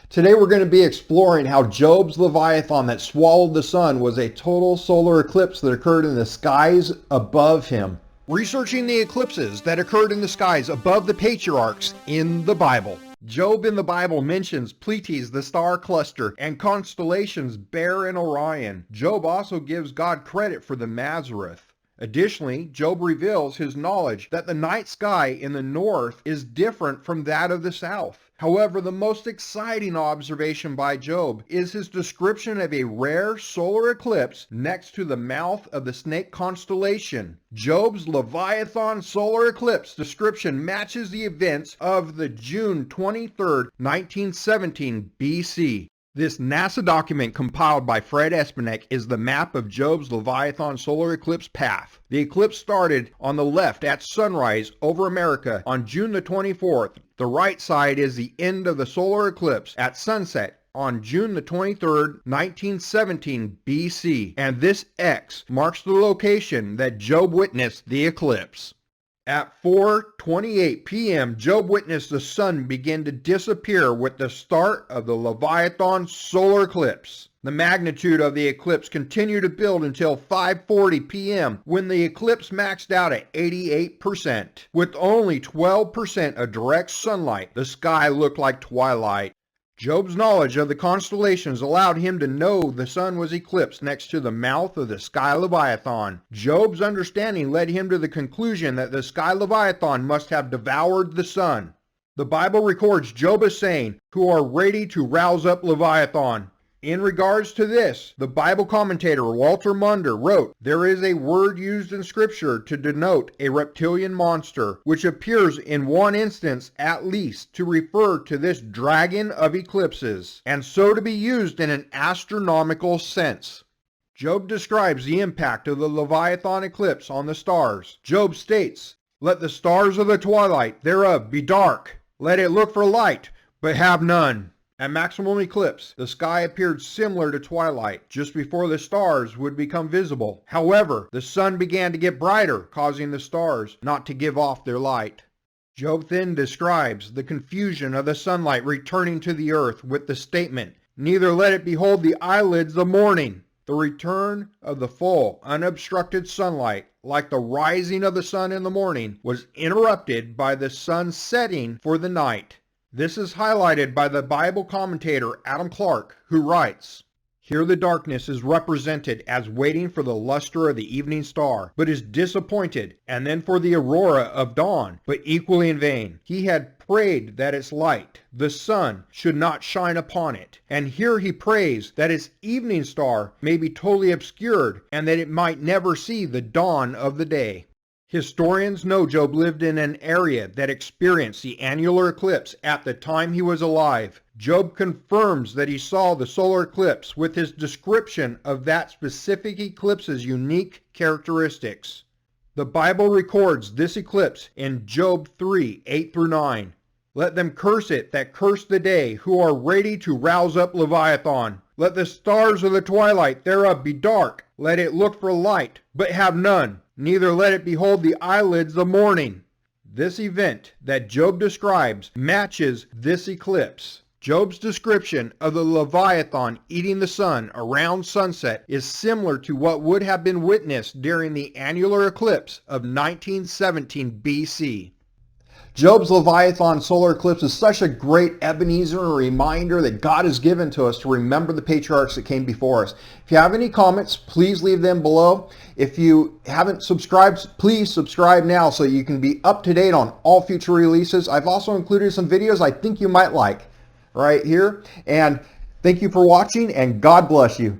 Today we're going to be exploring how Job's Leviathan that swallowed the sun was a total solar eclipse that occurred in the skies above him. Researching the eclipses that occurred in the skies above the patriarchs in the Bible. Job in the Bible mentions Pleiades, the star cluster, and constellations Bear and Orion. Job also gives God credit for the Mazareth. Additionally, Job reveals his knowledge that the night sky in the north is different from that of the south. However, the most exciting observation by Job is his description of a rare solar eclipse next to the mouth of the snake constellation. Job's Leviathan solar eclipse description matches the events of the June 23, 1917 BC. This NASA document compiled by Fred Espenek is the map of Job's Leviathan solar eclipse path. The eclipse started on the left at sunrise over America on June the 24th. The right side is the end of the solar eclipse at sunset on June the 23rd, 1917 BC. And this X marks the location that Job witnessed the eclipse. At 4:28 p.m., Job witnessed the sun begin to disappear with the start of the Leviathan solar eclipse. The magnitude of the eclipse continued to build until 5:40 p.m. when the eclipse maxed out at 88%. With only 12% of direct sunlight, the sky looked like twilight. Job's knowledge of the constellations allowed him to know the sun was eclipsed next to the mouth of the sky Leviathan. Job's understanding led him to the conclusion that the sky Leviathan must have devoured the sun. The Bible records Job as saying, "Who are ready to rouse up Leviathan." In regards to this, the Bible commentator Walter Munder wrote, "There is a word used in Scripture to denote a reptilian monster, which appears in one instance at least to refer to this dragon of eclipses, and so to be used in an astronomical sense." Job describes the impact of the Leviathan eclipse on the stars. Job states, "Let the stars of the twilight thereof be dark. Let it look for light, but have none." At maximum eclipse, the sky appeared similar to twilight, just before the stars would become visible. However, the sun began to get brighter, causing the stars not to give off their light. Job then describes the confusion of the sunlight returning to the earth with the statement, "Neither let it behold the eyelids of morning." The return of the full, unobstructed sunlight, like the rising of the sun in the morning, was interrupted by the sun setting for the night. This is highlighted by the Bible commentator Adam Clark, who writes, "Here the darkness is represented as waiting for the luster of the evening star, but is disappointed, and then for the aurora of dawn, but equally in vain. He had prayed that its light, the sun, should not shine upon it, and here he prays that its evening star may be totally obscured, and that it might never see the dawn of the day." Historians know Job lived in an area that experienced the annular eclipse at the time he was alive. Job confirms that he saw the solar eclipse with his description of that specific eclipse's unique characteristics. The Bible records this eclipse in Job 3:8-9. "Let them curse it that curse the day, who are ready to rouse up Leviathan. Let the stars of the twilight thereof be dark. Let it look for light, but have none. Neither let it behold the eyelids of morning." This event that Job describes matches this eclipse. Job's description of the Leviathan eating the sun around sunset is similar to what would have been witnessed during the annular eclipse of 1917 BC. Job's Leviathan solar eclipse is such a great Ebenezer and reminder that God has given to us to remember the patriarchs that came before us. If you have any comments, please leave them below. If you haven't subscribed, please subscribe now so you can be up to date on all future releases. I've also included some videos I think you might like right here. And thank you for watching, and God bless you.